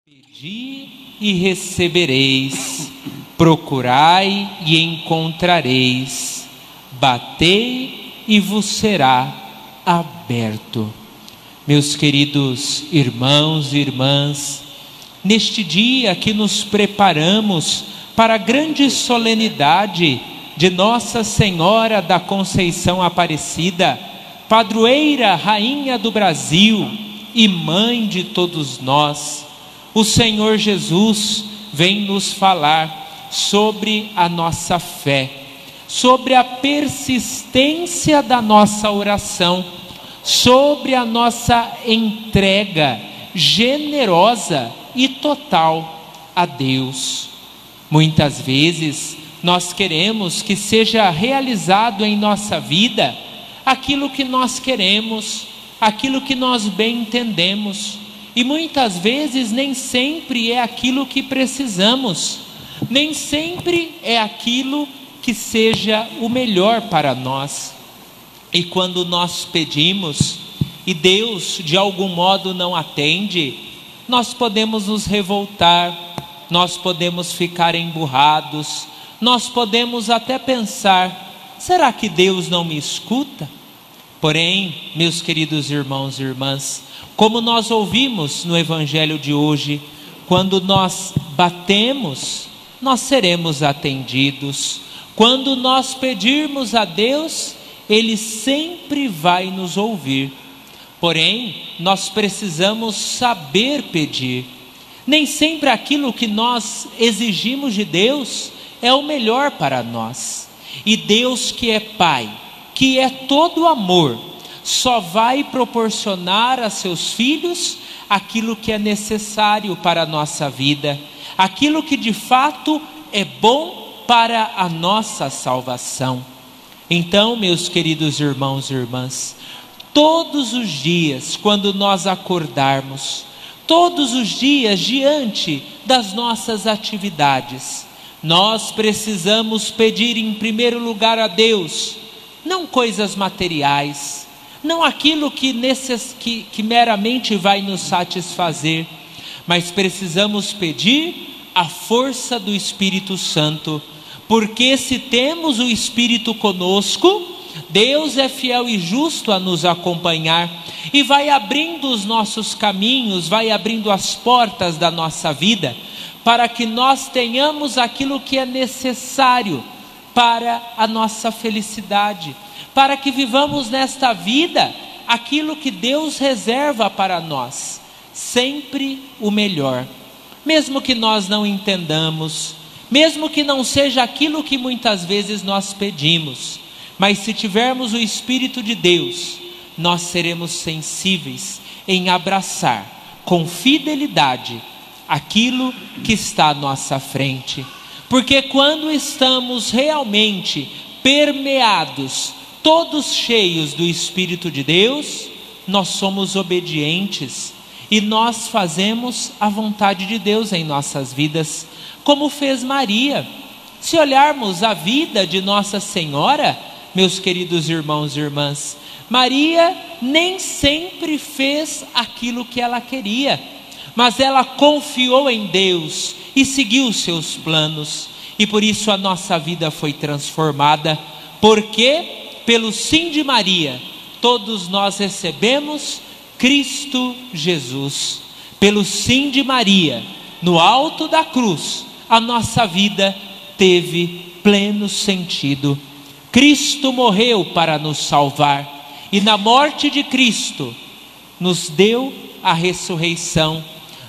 Pedi e recebereis, procurai e encontrareis, batei e vos será aberto. Meus queridos irmãos e irmãs, neste dia que nos preparamos para a grande solenidade de Nossa Senhora da Conceição Aparecida, padroeira, rainha do Brasil e mãe de todos nós, o Senhor Jesus vem nos falar sobre a nossa fé, sobre a persistência da nossa oração, sobre a nossa entrega generosa e total a Deus. Muitas vezes nós queremos que seja realizado em nossa vida aquilo que nós queremos, aquilo que nós bem entendemos, e muitas vezes nem sempre é aquilo que precisamos, nem sempre é aquilo que seja o melhor para nós. E quando nós pedimos e Deus de algum modo não atende, nós podemos nos revoltar, nós podemos ficar emburrados, nós podemos até pensar: será que Deus não me escuta? Porém, meus queridos irmãos e irmãs, como nós ouvimos no Evangelho de hoje, quando nós batemos, nós seremos atendidos. Quando nós pedirmos a Deus, Ele sempre vai nos ouvir. Porém, nós precisamos saber pedir. Nem sempre aquilo que nós exigimos de Deus é o melhor para nós. E Deus, que é Pai, que é todo amor, só vai proporcionar a seus filhos aquilo que é necessário para a nossa vida, aquilo que de fato é bom para a nossa salvação. Então, meus queridos irmãos e irmãs, todos os dias, quando nós acordarmos, todos os dias diante das nossas atividades, nós precisamos pedir em primeiro lugar a Deus, não coisas materiais, não aquilo que meramente vai nos satisfazer, mas precisamos pedir a força do Espírito Santo, porque se temos o Espírito conosco, Deus é fiel e justo a nos acompanhar e vai abrindo os nossos caminhos, vai abrindo as portas da nossa vida, para que nós tenhamos aquilo que é necessário para a nossa felicidade, para que vivamos nesta vida aquilo que Deus reserva para nós, sempre o melhor, mesmo que nós não entendamos, mesmo que não seja aquilo que muitas vezes nós pedimos, mas se tivermos o Espírito de Deus, nós seremos sensíveis em abraçar com fidelidade aquilo que está à nossa frente, porque quando estamos realmente permeados, todos cheios do Espírito de Deus, nós somos obedientes e nós fazemos a vontade de Deus em nossas vidas, como fez Maria. Se olharmos a vida de Nossa Senhora, meus queridos irmãos e irmãs, Maria nem sempre fez aquilo que ela queria, mas ela confiou em Deus e seguiu os seus planos, e por isso a nossa vida foi transformada, porque pelo sim de Maria, todos nós recebemos Cristo Jesus. Pelo sim de Maria, no alto da cruz, a nossa vida teve pleno sentido. Cristo morreu para nos salvar, e na morte de Cristo, nos deu a ressurreição,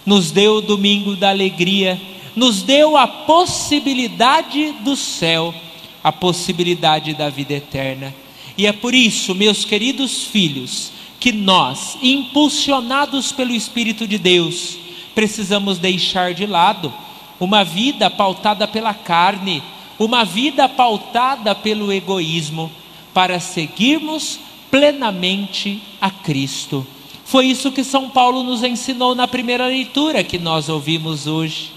nos deu o domingo da alegria, nos deu a possibilidade do céu, a possibilidade da vida eterna. E é por isso, meus queridos filhos, que nós, impulsionados pelo Espírito de Deus, precisamos deixar de lado uma vida pautada pela carne, uma vida pautada pelo egoísmo, para seguirmos plenamente a Cristo. Foi isso que São Paulo nos ensinou na primeira leitura que nós ouvimos hoje,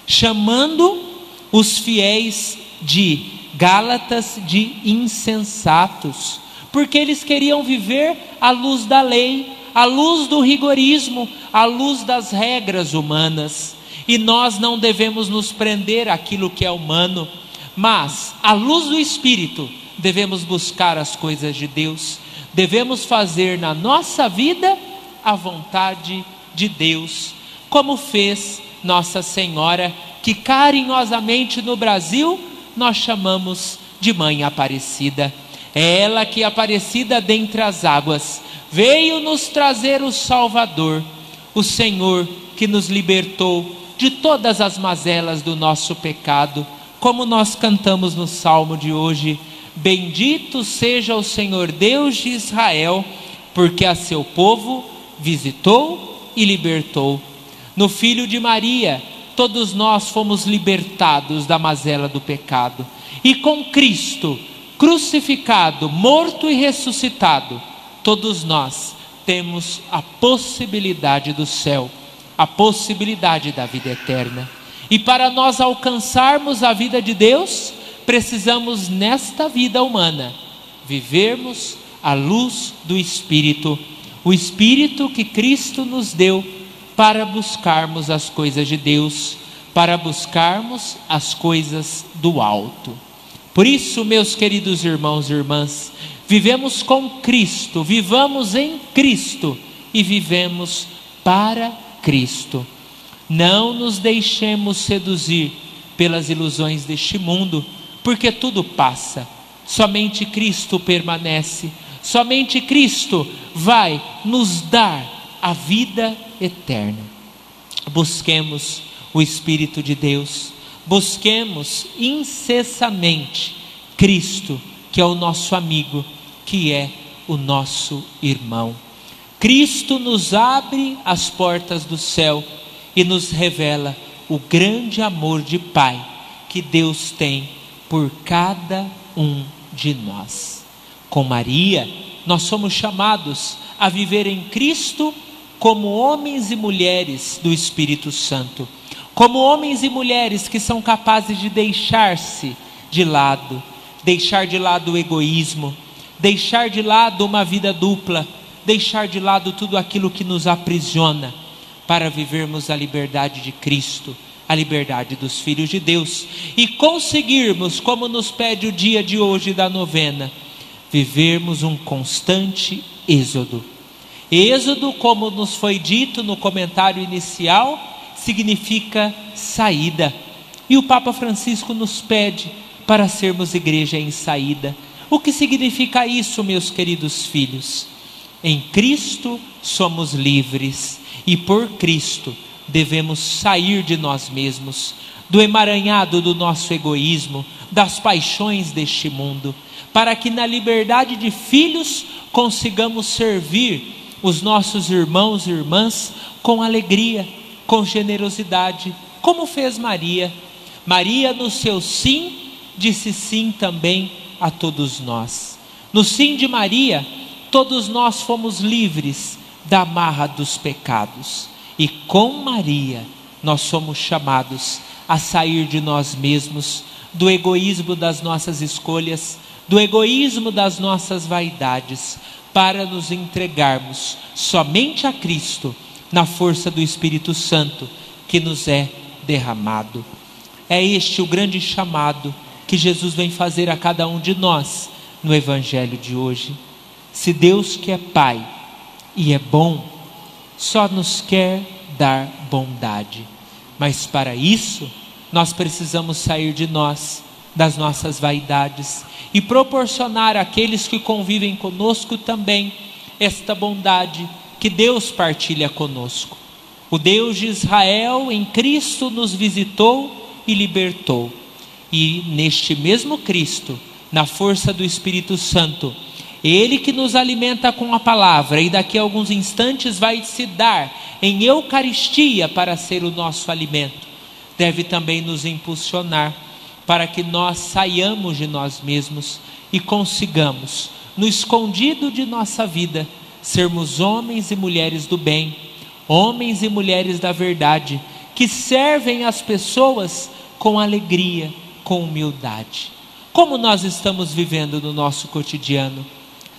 chamando os fiéis de Gálatas de insensatos, porque eles queriam viver à luz da lei, à luz do rigorismo, à luz das regras humanas. E nós não devemos nos prender àquilo que é humano, mas à luz do Espírito devemos buscar as coisas de Deus. Devemos fazer na nossa vida a vontade de Deus, como fez Nossa Senhora, que carinhosamente no Brasil nós chamamos de Mãe Aparecida. É ela que, Aparecida dentre as águas, veio nos trazer o Salvador, o Senhor que nos libertou de todas as mazelas do nosso pecado, como nós cantamos no Salmo de hoje: bendito seja o Senhor Deus de Israel, porque a seu povo visitou e libertou. No Filho de Maria, todos nós fomos libertados da mazela do pecado, e com Cristo crucificado, morto e ressuscitado, todos nós temos a possibilidade do céu, a possibilidade da vida eterna. E para nós alcançarmos a vida de Deus, precisamos nesta vida humana vivermos à luz do Espírito, o Espírito que Cristo nos deu para buscarmos as coisas de Deus, para buscarmos as coisas do alto. Por isso, meus queridos irmãos e irmãs, vivemos com Cristo, vivamos em Cristo e vivemos para Cristo. Não nos deixemos seduzir pelas ilusões deste mundo, porque tudo passa, somente Cristo permanece, somente Cristo vai nos dar a vida eterna. Busquemos o Espírito de Deus, busquemos incessantemente Cristo, que é o nosso amigo, que é o nosso irmão. Cristo nos abre as portas do céu e nos revela o grande amor de Pai que Deus tem por cada um de nós. Com Maria, nós somos chamados a viver em Cristo como homens e mulheres do Espírito Santo, como homens e mulheres que são capazes de deixar-se de lado, deixar de lado o egoísmo, deixar de lado uma vida dupla, deixar de lado tudo aquilo que nos aprisiona, para vivermos a liberdade de Cristo, a liberdade dos filhos de Deus, e conseguirmos, como nos pede o dia de hoje da novena, vivermos um constante êxodo. Êxodo, como nos foi dito no comentário inicial, significa saída, e o Papa Francisco nos pede para sermos igreja em saída. O que significa isso, meus queridos filhos? Em Cristo somos livres, e por Cristo devemos sair de nós mesmos, do emaranhado do nosso egoísmo, das paixões deste mundo, para que na liberdade de filhos consigamos servir os nossos irmãos e irmãs com alegria, com generosidade, como fez Maria. Maria, no seu sim, disse sim também a todos nós. No sim de Maria, todos nós fomos livres da amarra dos pecados, e com Maria nós somos chamados a sair de nós mesmos, do egoísmo das nossas escolhas, do egoísmo das nossas vaidades, para nos entregarmos somente a Cristo, na força do Espírito Santo que nos é derramado. É este o grande chamado que Jesus vem fazer a cada um de nós no Evangelho de hoje. Se Deus, que é Pai e é bom, só nos quer dar bondade, mas para isso nós precisamos sair de nós, das nossas vaidades, e proporcionar àqueles que convivem conosco também esta bondade que Deus partilha conosco. O Deus de Israel em Cristo nos visitou e libertou, e neste mesmo Cristo, na força do Espírito Santo, Ele que nos alimenta com a palavra, e daqui a alguns instantes vai se dar em Eucaristia para ser o nosso alimento, deve também nos impulsionar para que nós saiamos de nós mesmos e consigamos, no escondido de nossa vida, sermos homens e mulheres do bem, homens e mulheres da verdade, que servem as pessoas com alegria, com humildade. Como nós estamos vivendo no nosso cotidiano?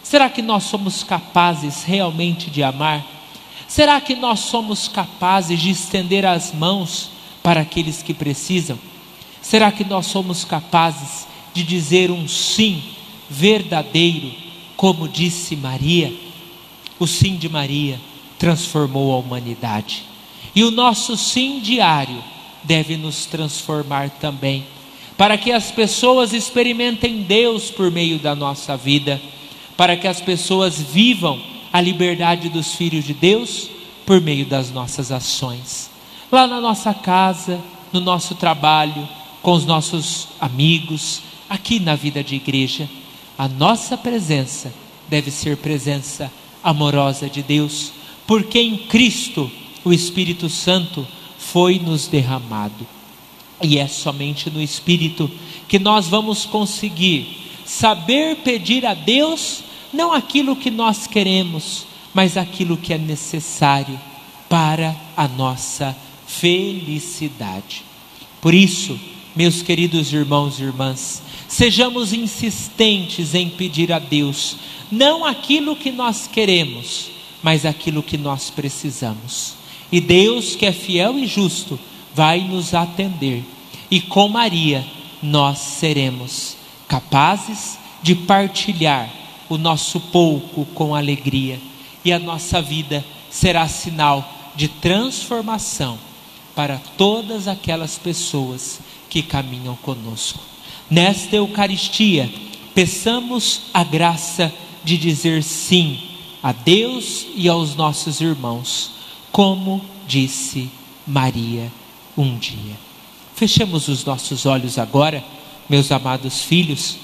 Será que nós somos capazes realmente de amar? Será que nós somos capazes de estender as mãos para aqueles que precisam? Será que nós somos capazes de dizer um sim verdadeiro, como disse Maria? O sim de Maria transformou a humanidade. E o nosso sim diário deve nos transformar também, para que as pessoas experimentem Deus por meio da nossa vida, para que as pessoas vivam a liberdade dos filhos de Deus por meio das nossas ações. Lá na nossa casa, no nosso trabalho, com os nossos amigos, aqui na vida de igreja, a nossa presença deve ser presença amorosa de Deus, porque em Cristo o Espírito Santo foi nos derramado. E é somente no Espírito que nós vamos conseguir saber pedir a Deus, não aquilo que nós queremos, mas aquilo que é necessário para a nossa felicidade. Por isso, meus queridos irmãos e irmãs, sejamos insistentes em pedir a Deus, não aquilo que nós queremos, mas aquilo que nós precisamos. E Deus, que é fiel e justo, vai nos atender. E com Maria, nós seremos capazes de partilhar o nosso pouco com alegria. E a nossa vida será sinal de transformação para todas aquelas pessoas que caminham conosco. Nesta Eucaristia, peçamos a graça de dizer sim a Deus e aos nossos irmãos, como disse Maria um dia. Fechemos os nossos olhos agora, meus amados filhos,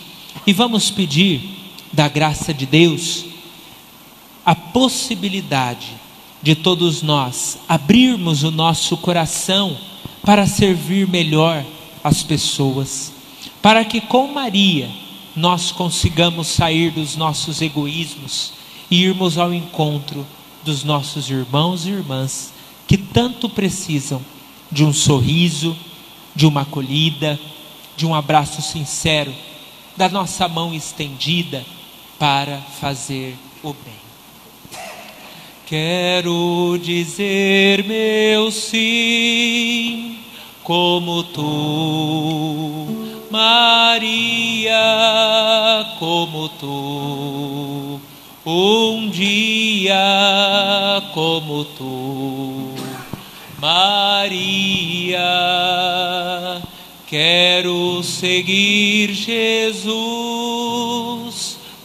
e vamos pedir da graça de Deus a possibilidade de todos nós abrirmos o nosso coração para servir melhor as pessoas, para que com Maria nós consigamos sair dos nossos egoísmos e irmos ao encontro dos nossos irmãos e irmãs que tanto precisam de um sorriso, de uma acolhida, de um abraço sincero, da nossa mão estendida para fazer o bem. Quero dizer meu sim, como tu, Maria, como tu, um dia como tu, Maria. Quero seguir Jesus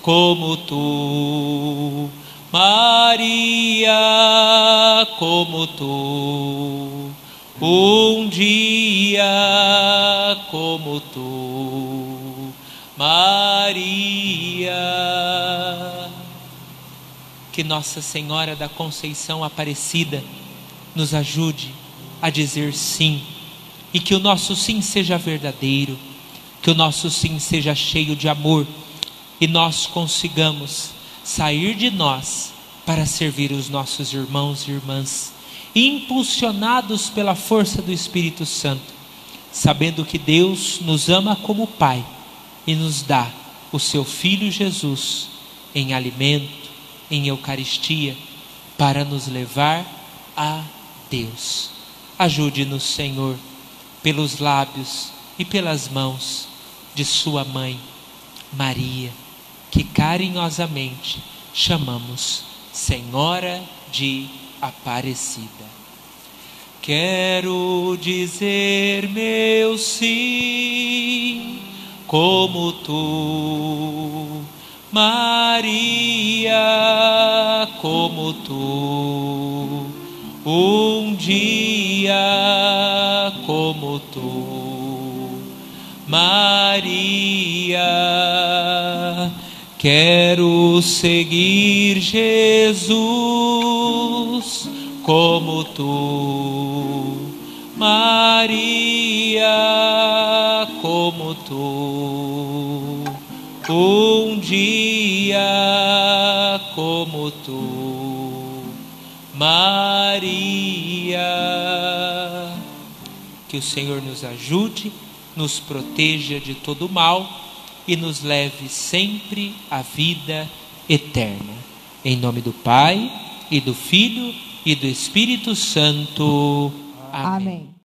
como tu, Maria, como tu, um dia como tu, Maria. Que Nossa Senhora da Conceição Aparecida nos ajude a dizer sim, e que o nosso sim seja verdadeiro, que o nosso sim seja cheio de amor, e nós consigamos sair de nós para servir os nossos irmãos e irmãs, impulsionados pela força do Espírito Santo, sabendo que Deus nos ama como Pai e nos dá o seu Filho Jesus em alimento, em Eucaristia, para nos levar a Deus. Ajude-nos, Senhor, pelos lábios e pelas mãos de sua mãe, Maria, que carinhosamente chamamos Senhora de Aparecida. Quero dizer meu sim, como tu, Maria, como tu, um dia como tu, Maria. Quero seguir Jesus como tu, Maria, como tu, um dia como tu, Maria. Que o Senhor nos ajude, nos proteja de todo mal e nos leve sempre à vida eterna. Em nome do Pai, e do Filho, e do Espírito Santo. Amém.